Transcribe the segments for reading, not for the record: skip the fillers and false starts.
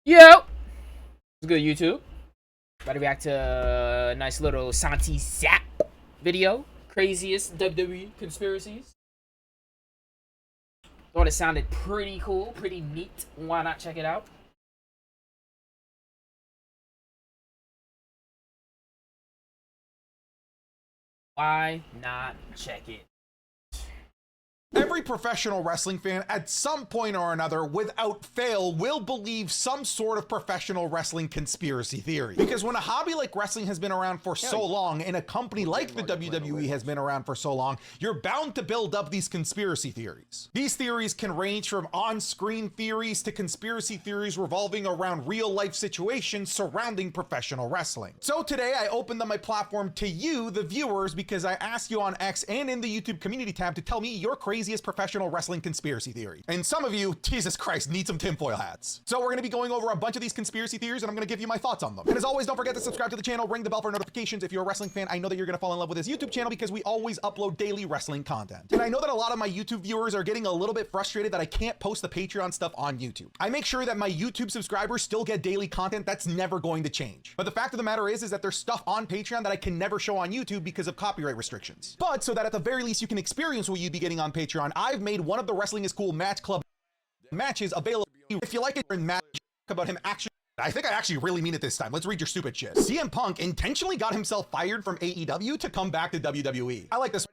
Yo, it's good YouTube. About to react to a nice little Santi Zap video. Craziest WWE conspiracies. Thought it sounded pretty cool, pretty neat. Why not check it out? Why not check it? Every professional wrestling fan at some point or another, without fail, will believe some sort of professional wrestling conspiracy theory. Because when a hobby like wrestling has been around for so long, and a company like the WWE has been around for so long, you're bound to build up these conspiracy theories. These theories can range from on-screen theories to conspiracy theories revolving around real-life situations surrounding professional wrestling. So today I opened up my platform to you, the viewers, because I asked you on X and in the YouTube community tab to tell me your craziest professional wrestling conspiracy theory. And some of you, Jesus Christ, need some tinfoil hats. So we're going to be going over a bunch of these conspiracy theories, and I'm going to give you my thoughts on them. And as always, don't forget to subscribe to the channel, ring the bell for notifications. If you're a wrestling fan, I know that you're going to fall in love with this YouTube channel because we always upload daily wrestling content. And I know that a lot of my YouTube viewers are getting a little bit frustrated that I can't post the Patreon stuff on YouTube. I make sure that my YouTube subscribers still get daily content. That's never going to change. But the fact of the matter is that there's stuff on Patreon that I can never show on YouTube because of copyright restrictions. But so that at the very least you can experience what you'd be getting on Patreon, I've made one of the Wrestling is Cool Match Club matches available. If you like it, in match about him actually, I think I actually really mean it this time. Let's read your stupid shit. CM Punk intentionally got himself fired from AEW to come back to WWE. I like this.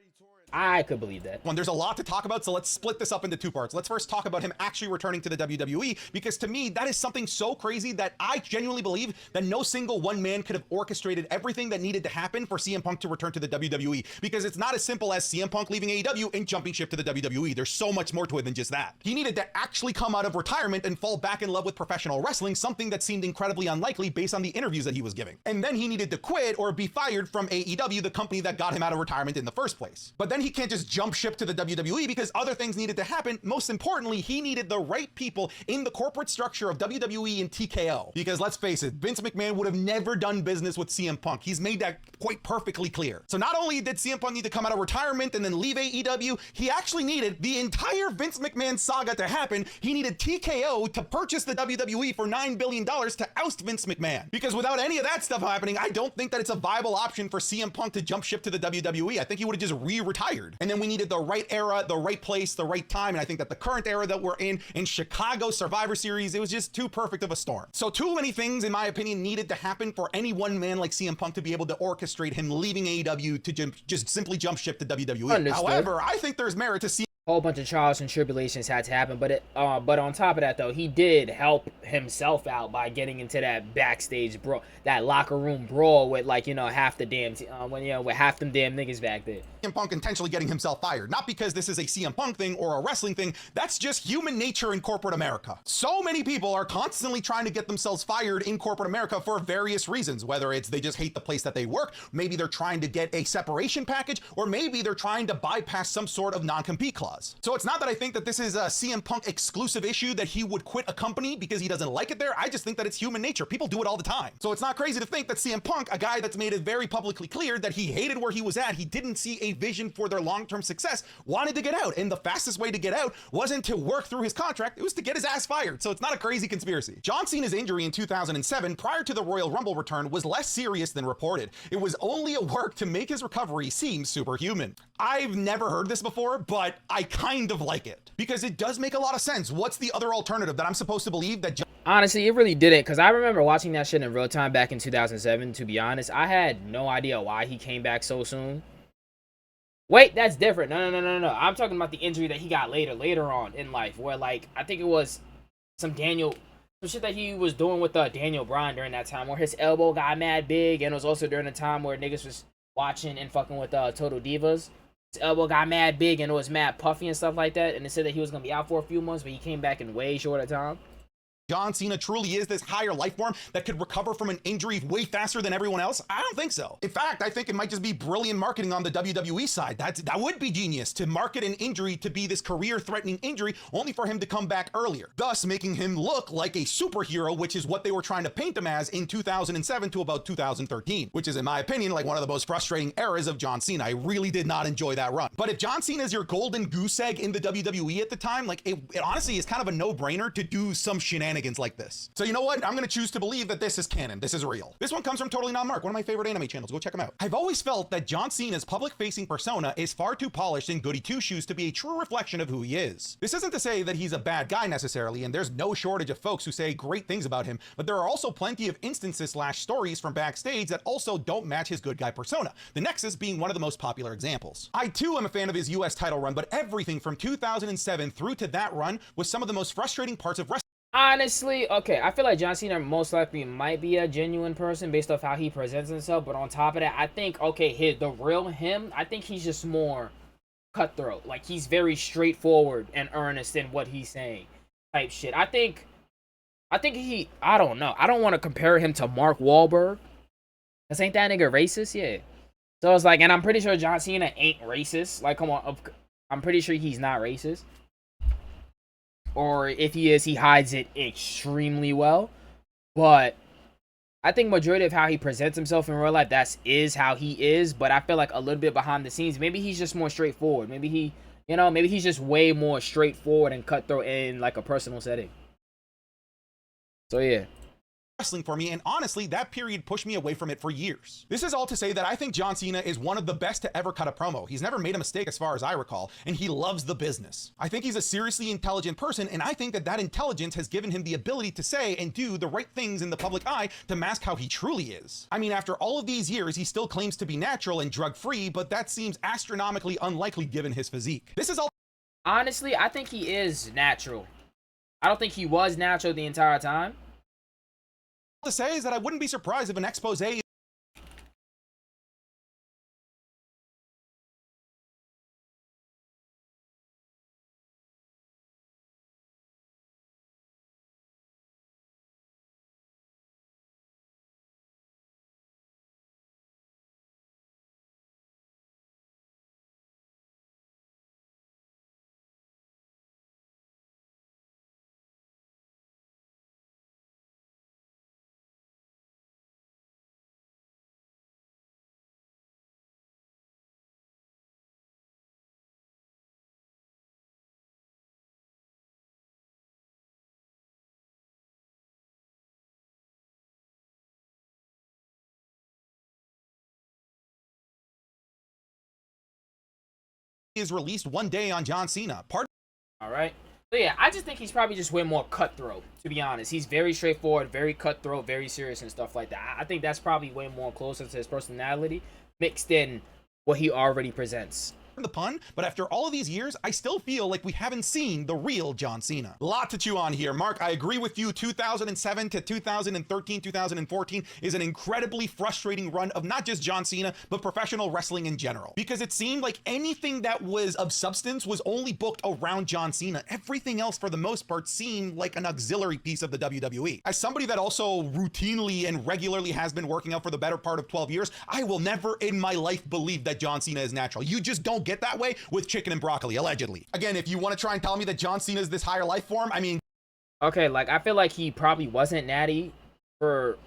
I could believe that. There's a lot to talk about, so let's split this up into two parts. Let's first talk about him actually returning to the WWE, because to me, that is something so crazy that I genuinely believe that no single one man could have orchestrated everything that needed to happen for CM Punk to return to the WWE, because it's not as simple as CM Punk leaving AEW and jumping ship to the WWE. There's so much more to it than just that. He needed to actually come out of retirement and fall back in love with professional wrestling, something that seemed incredibly unlikely based on the interviews that he was giving. And then he needed to quit or be fired from AEW, the company that got him out of retirement in the first place. But then he can't just jump ship to the WWE because other things needed to happen. Most importantly, he needed the right people in the corporate structure of WWE and TKO. Because let's face it, Vince McMahon would have never done business with CM Punk. He's made that quite perfectly clear. So not only did CM Punk need to come out of retirement and then leave AEW, he actually needed the entire Vince McMahon saga to happen. He needed TKO to purchase the WWE for $9 billion to oust Vince McMahon. Because without any of that stuff happening, I don't think that it's a viable option for CM Punk to jump ship to the WWE. I think he would have just re-retired. And then we needed the right era, the right place, the right time. And I think that the current era that we're in Chicago Survivor Series, it was just too perfect of a storm. So too many things, in my opinion, needed to happen for any one man like CM Punk to be able to orchestrate him leaving AEW to just simply jump ship to WWE. Understood. However, I think there's merit to see Whole bunch of trials and tribulations had to happen, but on top of that though, he did help himself out by getting into that backstage brawl, that locker room brawl with half the damn with half them damn niggas back there. CM Punk intentionally getting himself fired, not because this is a CM Punk thing or a wrestling thing. That's just human nature in corporate America. So many people are constantly trying to get themselves fired in corporate America for various reasons, whether it's they just hate the place that they work, maybe they're trying to get a separation package, or maybe they're trying to bypass some sort of non-compete clause. So it's not that I think that this is a CM Punk exclusive issue that he would quit a company because he doesn't like it there. I just think that it's human nature. People do it all the time. So it's not crazy to think that CM Punk, a guy that's made it very publicly clear that he hated where he was at, he didn't see a vision for their long-term success, wanted to get out. And the fastest way to get out wasn't to work through his contract, it was to get his ass fired. So it's not a crazy conspiracy. John Cena's injury in 2007 prior to the Royal Rumble return was less serious than reported. It was only a work to make his recovery seem superhuman. I've never heard this before, but I kind of like it because it does make a lot of sense. What's the other alternative that I'm supposed to believe that Honestly, it really didn't, because I remember watching that shit in real time back in 2007. To be honest, I had no idea why he came back so soon. Wait, that's different. No. I'm talking about the injury that he got later on in life, where I think it was some shit that he was doing with Daniel Bryan during that time, where his elbow got mad big, and it was also during the time where niggas was watching and fucking with Total Divas. His elbow got mad big and it was mad puffy and stuff like that, and they said that he was gonna be out for a few months, but he came back in way shorter time. John Cena truly is this higher life form that could recover from an injury way faster than everyone else? I don't think so. In fact, I think it might just be brilliant marketing on the WWE side. That would be genius, to market an injury to be this career-threatening injury only for him to come back earlier, thus making him look like a superhero, which is what they were trying to paint him as in 2007 to about 2013, which is, in my opinion, like one of the most frustrating eras of John Cena. I really did not enjoy that run. But if John Cena is your golden goose egg in the WWE at the time, it honestly is kind of a no-brainer to do some shenanigans shenanigans like this. So you know what? I'm gonna choose to believe that this is canon. This is real. This one comes from Totally Not Mark, one of my favorite anime channels. Go check them out. I've always felt that John Cena's public-facing persona is far too polished and goody two-shoes to be a true reflection of who he is. This isn't to say that he's a bad guy necessarily, and there's no shortage of folks who say great things about him, but there are also plenty of instances / stories from backstage that also don't match his good guy persona. The Nexus being one of the most popular examples. I too am a fan of his US title run, but everything from 2007 through to that run was some of the most frustrating parts of wrestling. Honestly, okay, I feel like John Cena most likely might be a genuine person based off how he presents himself, but on top of that, I think, okay, the real him, I think he's just more cutthroat. Like, he's very straightforward and earnest in what he's saying type shit. I think I don't know. I don't want to compare him to Mark Wahlberg. Cause ain't that nigga racist? Yeah. So it's like, and I'm pretty sure John Cena ain't racist. Like, come on. I'm pretty sure he's not racist. Or if he is, he hides it extremely well. But I think majority of how he presents himself in real life, is how he is. But I feel like a little bit behind the scenes, maybe he's just more straightforward. Maybe maybe he's just way more straightforward and cutthroat in like a personal setting. So yeah. Wrestling for me, and honestly, that period pushed me away from it for years. This is all to say that I think John Cena is one of the best to ever cut a promo. He's never made a mistake as far as I recall, and he loves the business. I think he's a seriously intelligent person, and I think that intelligence has given him the ability to say and do the right things in the public eye to mask how he truly is. I mean, after all of these years, he still claims to be natural and drug-free, but that seems astronomically unlikely given his physique. This is all. Honestly, I think he is natural. I don't think he was natural the entire time. To say is that I wouldn't be surprised if an expose is released one day on John Cena. All right. So yeah, I just think he's probably just way more cutthroat, to be honest. He's very straightforward, very cutthroat, very serious and stuff like that. I think that's probably way more closer to his personality mixed in what he already presents. The pun, but after all of these years, I still feel like we haven't seen the real John Cena. Lot to chew on here. Mark, I agree with you. 2007 to 2013, 2014 is an incredibly frustrating run of not just John Cena, but professional wrestling in general. Because it seemed like anything that was of substance was only booked around John Cena. Everything else, for the most part, seemed like an auxiliary piece of the WWE. As somebody that also routinely and regularly has been working out for the better part of 12 years, I will never in my life believe that John Cena is natural. You just don't get that way with chicken and broccoli, allegedly. Again, if you want to try and tell me that John Cena is this higher life form, I mean... Okay, like, I feel like he probably wasn't natty for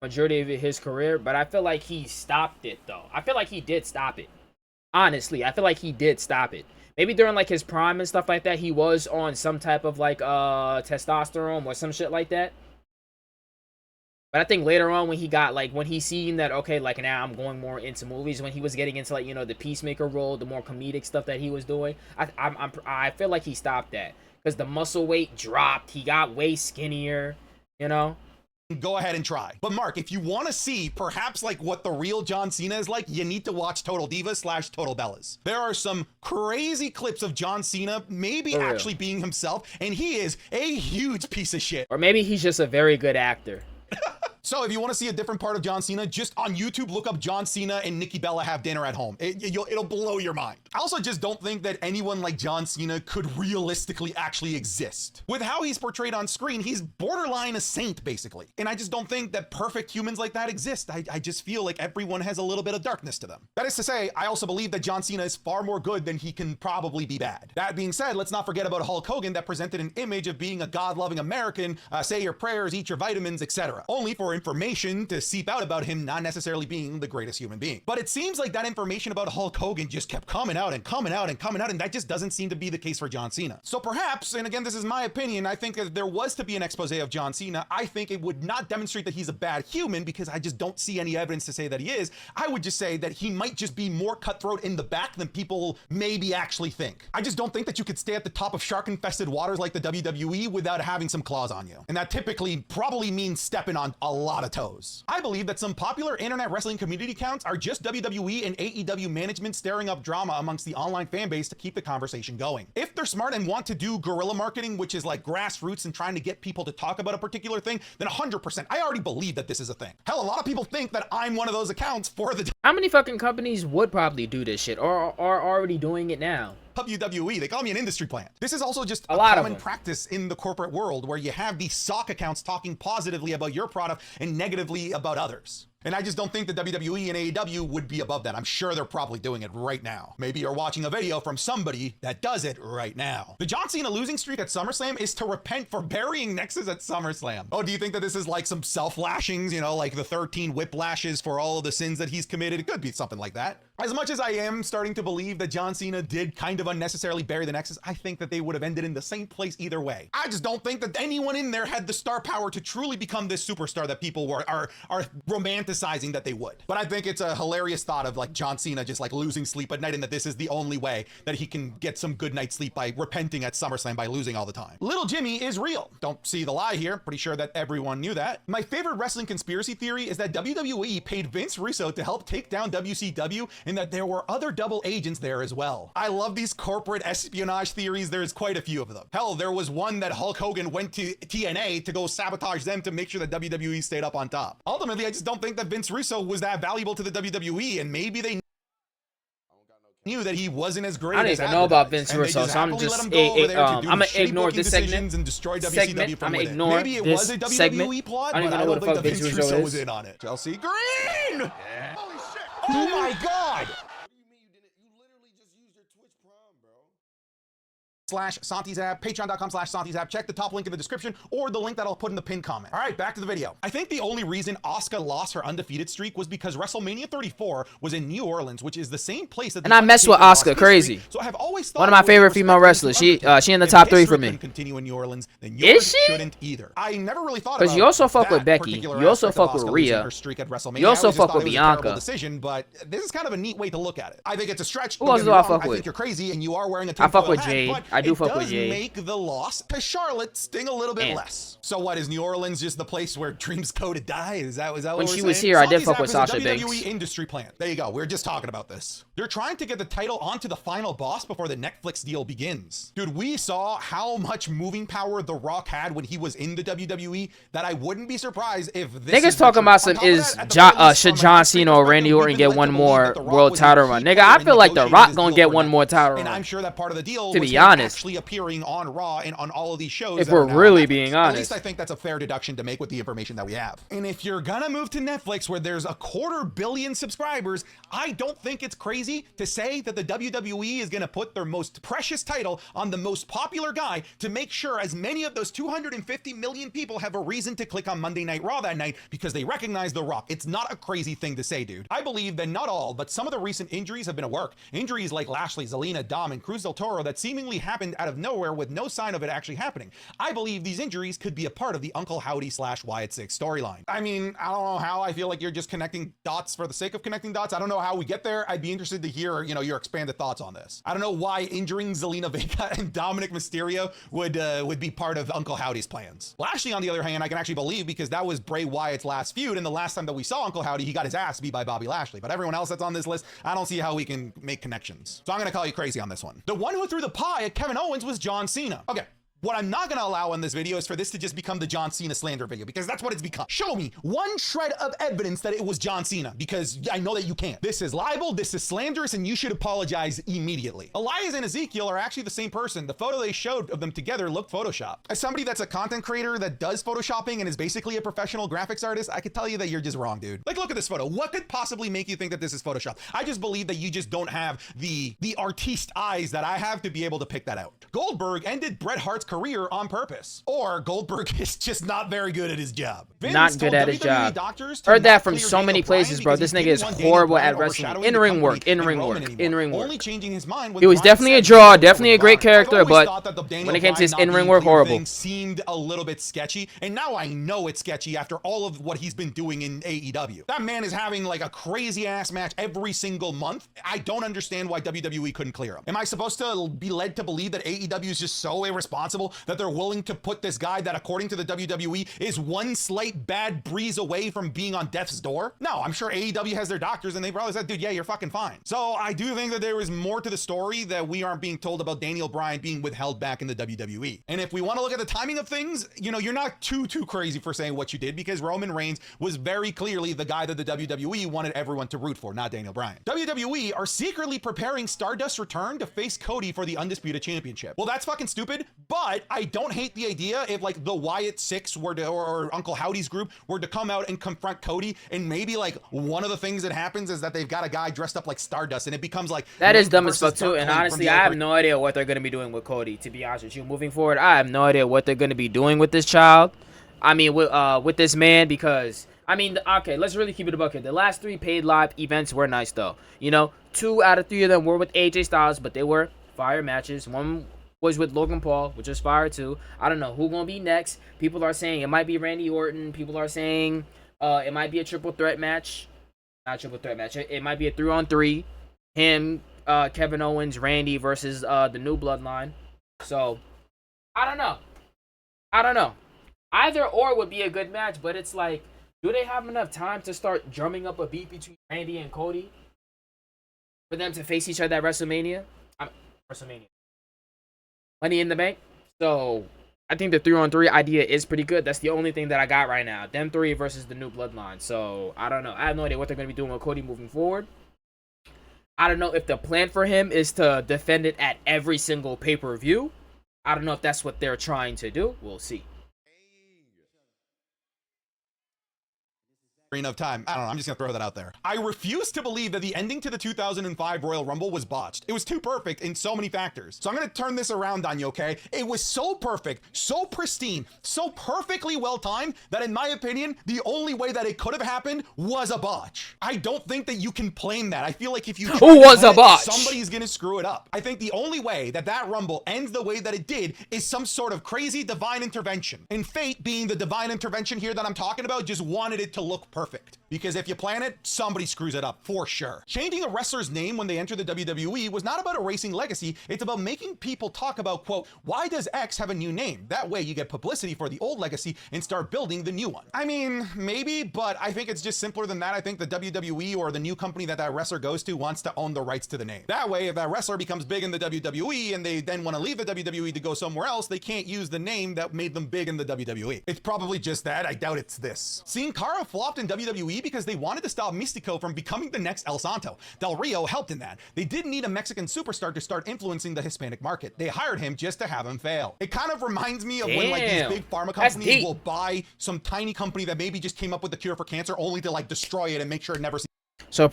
majority of his career, but I feel like he stopped it, though. I feel like he did stop it. Honestly, I feel like he did stop it. Maybe during, like, his prime and stuff like that, he was on some type of, like, testosterone or some shit like that. But I think later on when he got, like, when he seen that, okay, like, now I'm going more into movies, when he was getting into, like, you know, the Peacemaker role, the more comedic stuff that he was doing, I feel like he stopped that. Because the muscle weight dropped, he got way skinnier, you know? Go ahead and try. But Mark, if you want to see perhaps like what the real John Cena is like, you need to watch Total Divas / Total Bellas. There are some crazy clips of John Cena maybe actually being himself, and he is a huge piece of shit. Or maybe he's just a very good actor. So if you want to see a different part of John Cena, just on YouTube, look up John Cena and Nikki Bella have dinner at home. It'll blow your mind. I also just don't think that anyone like John Cena could realistically actually exist. With how he's portrayed on screen, he's borderline a saint, basically. And I just don't think that perfect humans like that exist. I just feel like everyone has a little bit of darkness to them. That is to say, I also believe that John Cena is far more good than he can probably be bad. That being said, let's not forget about Hulk Hogan that presented an image of being a God-loving American, say your prayers, eat your vitamins, etc. Only for for information to seep out about him not necessarily being the greatest human being. But it seems like that information about Hulk Hogan just kept coming out and coming out and coming out, and that just doesn't seem to be the case for John Cena. So perhaps, and again, this is my opinion, I think if there was to be an expose of John Cena, I think it would not demonstrate that he's a bad human, because I just don't see any evidence to say that he is. I would just say that he might just be more cutthroat in the back than people maybe actually think. I just don't think that you could stay at the top of shark-infested waters like the WWE without having some claws on you. And that typically probably means stepping on a lot of toes. I believe that some popular internet wrestling community accounts are just WWE and AEW management stirring up drama amongst the online fan base to keep the conversation going. If they're smart and want to do guerrilla marketing, which is like grassroots and trying to get people to talk about a particular thing, then 100%, I already believe that this is a thing. Hell, a lot of people think that I'm one of those accounts for the How many fucking companies would probably do this shit or are already doing it now? WWE. They call me an industry plant. This is also just a lot common of practice in the corporate world, where you have these sock accounts talking positively about your product and negatively about others. And I just don't think the WWE and AEW would be above that. I'm sure they're probably doing it right now. Maybe you're watching a video from somebody that does it right now. The John Cena losing streak at SummerSlam is to repent for burying Nexus at SummerSlam. Oh, do you think that this is like some self-lashings, you know, like the 13 whiplashes for all of the sins that he's committed? It could be something like that. As much as I am starting to believe that John Cena did kind of unnecessarily bury the Nexus, I think that they would have ended in the same place either way. I just don't think that anyone in there had the star power to truly become this superstar that people are romanticizing that they would. But I think it's a hilarious thought of like John Cena just like losing sleep at night, and that this is the only way that he can get some good night's sleep, by repenting at SummerSlam by losing all the time. Little Jimmy is real. Don't see the lie here. Pretty sure that everyone knew that. My favorite wrestling conspiracy theory is that WWE paid Vince Russo to help take down WCW, and that there were other double agents there as well. I love these corporate espionage theories. There's quite a few of them. Hell, there was one that Hulk Hogan went to TNA to go sabotage them to make sure that WWE stayed up on top. Ultimately, I just don't think that Vince Russo was that valuable to the WWE, and maybe they knew that he wasn't as great. I don't even know about Vince Russo, so I'm just I'm gonna ignore this segment. And destroy WCW from I'm within. ignore Maybe it this was a WWE segment. plot, I don't but even I know don't what think the that fuck Vince Vince Russo Russo is. was in on it. Chelsea Green! Yeah. Holy shit! Oh my God! /SantiZab, patreon.com/SantiZab. Check the top link in the description or the link that I'll put in the pinned comment. All right, back to the video. I think the only reason Asuka lost her undefeated streak was because WrestleMania 34 was in New Orleans, which is the same place that. And I mess with Asuka crazy. So I have always thought one of my favorite female wrestlers. She in the top 3 for me. Continue in New Orleans, then is she? Shouldn't either. I never really thought about. Because you also fuck with Becky. You also fuck with Rhea. You also fuck with Bianca. Decision, but this is kind of a neat way to look at it. I think it's a stretch. Who else do I fuck with? I think you're crazy, and you are wearing a. I fuck with Jade. I do fuck with Jade. Make the loss to Charlotte sting a little bit less. So what, is New Orleans just the place where dreams go to die? Is that when she was here? I did fuck with Sasha Banks. WWE industry plant. There you go. We were just talking about this. They're trying to get the title onto the final boss before the Netflix deal begins. Dude, we saw how much moving power The Rock had when he was in the WWE, that I wouldn't be surprised if this niggas talking about some should John Cena or Randy Orton get one more world title run? Nigga, I feel like The Rock gonna get one more title run. And I'm sure that part of the deal to was be honest, actually appearing on Raw and on all of these shows. If we're really being honest, at least I think that's a fair deduction to make with the information that we have. And if you're gonna move to Netflix, where there's 250 million subscribers, I don't think it's crazy to say that the WWE is gonna put their most precious title on the most popular guy to make sure as many of those 250 million people have a reason to click on Monday Night Raw that night because they recognize The Rock. It's not a crazy thing to say, dude. I believe that not all, but some of the recent injuries have been a work. Injuries like Lashley, Zelina, Dom, and Cruz del Toro that seemingly happened out of nowhere with no sign of it actually happening. I believe these injuries could be a part of the Uncle Howdy / Wyatt Six storyline. I mean, I don't know how. I feel like you're just connecting dots for the sake of connecting dots. I don't know how we get there. I'd be interested to hear, you know, your expanded thoughts on this. I don't know why injuring Zelina Vega and Dominic Mysterio would be part of Uncle Howdy's plans. Lashley, on the other hand, I can actually believe, because that was Bray Wyatt's last feud, and the last time that we saw Uncle Howdy, he got his ass beat by Bobby Lashley. But everyone else that's on this list, I don't see how we can make connections. So I'm gonna call you crazy on this one. The one who threw the pie at Kevin Owens was John Cena. Okay. What I'm not gonna allow in this video is for this to just become the John Cena slander video, because that's what it's become. Show me one shred of evidence that it was John Cena, because I know that you can't. This is libel, this is slanderous, and you should apologize immediately. Elias and Ezekiel are actually the same person. The photo they showed of them together looked Photoshopped. As somebody that's a content creator that does Photoshopping and is basically a professional graphics artist, I could tell you that you're just wrong, dude. Like, look at this photo. What could possibly make you think that this is Photoshop? I just believe that you just don't have the artiste eyes that I have to be able to pick that out. Goldberg ended Bret Hart's career on purpose, or Goldberg is just not very good at his job. Vince Not good told at his WWE job. doctors to Heard that not from clear so many Daniel Bryan places, bro. because This he nigga didn't is want Daniel horrible Bryan at wrestling. overshadowing In the ring company work, in and ring Roman work, anymore, in ring only work. changing his mind when It was Bryan definitely a said draw, he definitely a would great resign. character, I've always but thought that the Daniel when it came to Bryan his not in-ring being work, clear horrible. thing seemed a little bit sketchy, and now I know it's sketchy after all of what he's been doing in AEW. That man is having like a crazy ass match every single month. I don't understand why WWE couldn't clear him. Am I supposed to be led to believe that AEW is just so irresponsible that they're willing to put this guy that, according to the WWE, is one slight bad breeze away from being on death's door? No, I'm sure AEW has their doctors and they probably said, dude, yeah, you're fucking fine. So I do think that there is more to the story that we aren't being told about Daniel Bryan being withheld back in the WWE. And if we want to look at the timing of things, you know, you're not too crazy for saying what you did, because Roman Reigns was very clearly the guy that the WWE wanted everyone to root for, not Daniel Bryan. WWE are secretly preparing Stardust's return to face Cody for the Undisputed Championship. Well, that's fucking stupid, but I don't hate the idea if like the Wyatt Six were to, or Uncle Howdy's group were to come out and confront Cody, and maybe like one of the things that happens is that they've got a guy dressed up like Stardust, and it becomes like that is Link dumb as fuck versus too. Dark And Link from honestly, the I have opening. no idea what they're gonna be doing with Cody. To be honest with you, moving forward, I have no idea what they're gonna be doing with this child. I mean, with this man, because I mean, okay, let's really keep it a buck here. The last 3 paid live events were nice though. You know, 2 out of 3 of them were with AJ Styles, but they were fire matches. One was with Logan Paul, which was fire too. I don't know who gonna be next. People are saying it might be Randy Orton. People are saying it might be a triple threat match. Not triple threat match. It might be a 3-on-3. Him, Kevin Owens, Randy versus the New Bloodline. So I don't know. Either or would be a good match, but it's like, do they have enough time to start drumming up a beat between Randy and Cody for them to face each other at WrestleMania? WrestleMania. Money in the Bank. So I think the 3-on-3 idea is pretty good. That's the only thing that I got right now. Them 3 versus the New Bloodline. So I don't know. I have no idea what they're going to be doing with Cody moving forward. I don't know if the plan for him is to defend it at every single pay-per-view. I don't know if that's what they're trying to do. We'll see. Of time. I don't know. I'm just gonna throw that out there. I refuse to believe that the ending to the 2005 Royal Rumble was botched. It was too perfect in so many factors. So I'm gonna turn this around on you, okay? It was so perfect, so pristine, so perfectly well timed that, in my opinion, the only way that it could have happened was a botch. I don't think that you can claim that. I feel like if you Who was a botch? somebody's gonna screw it up. I think the only way that that Rumble ends the way that it did is some sort of crazy divine intervention. And fate, being the divine intervention here that I'm talking about, just wanted it to look perfect. Because if you plan it, somebody screws it up for sure. Changing a wrestler's name when they enter the WWE was not about erasing legacy. It's about making people talk about, quote, why does X have a new name? That way you get publicity for the old legacy and start building the new one. I mean, maybe, but I think it's just simpler than that. I think the WWE or the new company that that wrestler goes to wants to own the rights to the name. That way, if that wrestler becomes big in the WWE and they then want to leave the WWE to go somewhere else, they can't use the name that made them big in the WWE. It's probably just that. I doubt it's this. Sin Cara flopped in WWE because they wanted to stop Mystico from becoming the next El Santo. Del Rio helped in that. They didn't need a Mexican superstar to start influencing the Hispanic market. They hired him just to have him fail. It kind of reminds me of when like these big pharma companies will buy some tiny company that maybe just came up with the cure for cancer only to like destroy it and make sure it never sees. So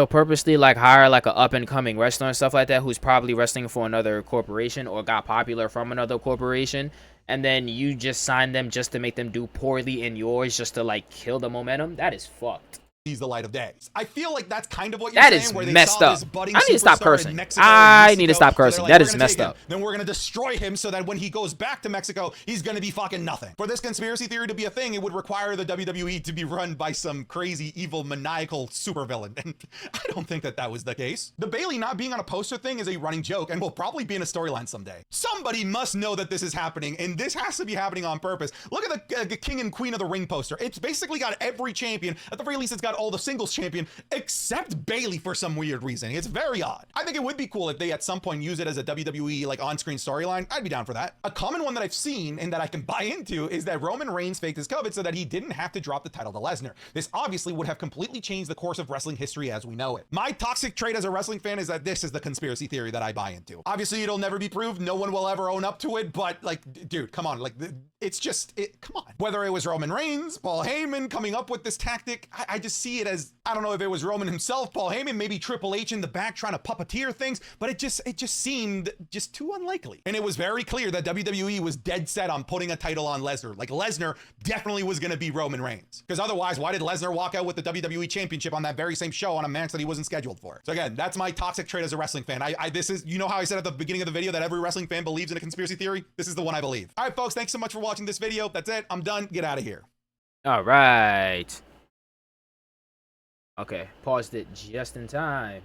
purposely like hire like a up and coming wrestler and stuff like that who's probably wrestling for another corporation or got popular from another corporation, and then you just sign them just to make them do poorly in yours just to like kill the momentum. That is fucked. The light of day. I feel like that's kind of what you're saying. That is where they messed up. I need to stop cursing. Mexico, I need to stop cursing. Like, that is messed up. Then we're gonna destroy him so that when he goes back to Mexico, he's gonna be fucking nothing. For this conspiracy theory to be a thing, it would require the WWE to be run by some crazy, evil, maniacal supervillain, and I don't think that that was the case. The Bayley not being on a poster thing is a running joke and will probably be in a storyline someday. Somebody must know that this is happening, and this has to be happening on purpose. Look at the King and Queen of the Ring poster. It's basically got every champion. At the very least, it's got all the singles champions except Bayley for some weird reason. It's very odd. I think it would be cool if they at some point use it as a WWE like on-screen storyline. I'd be down for that. A common one that I've seen and that I can buy into is that Roman Reigns faked his COVID so that he didn't have to drop the title to Lesnar. This obviously would have completely changed the course of wrestling history as we know it. My toxic trait as a wrestling fan is that this is the conspiracy theory that I buy into. Obviously, it'll never be proved. No one will ever own up to it, but like, dude, come on. Like, it's just, come on. Whether it was Roman Reigns, Paul Heyman coming up with this tactic, I just see see it as, I don't know if it was Roman himself, Paul Heyman, maybe Triple H in the back trying to puppeteer things, but it just seemed just too unlikely. And it was very clear that WWE was dead set on putting a title on Lesnar. Like, Lesnar definitely was going to be Roman Reigns. Because otherwise, why did Lesnar walk out with the WWE Championship on that very same show on a match that he wasn't scheduled for? So again, that's my toxic trait as a wrestling fan. This is, you know how I said at the beginning of the video that every wrestling fan believes in a conspiracy theory? This is the one I believe. All right, folks, thanks so much for watching this video. That's it. I'm done. Get out of here. All right. Okay, paused it just in time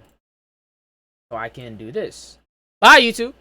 so I can do this. Bye, YouTube.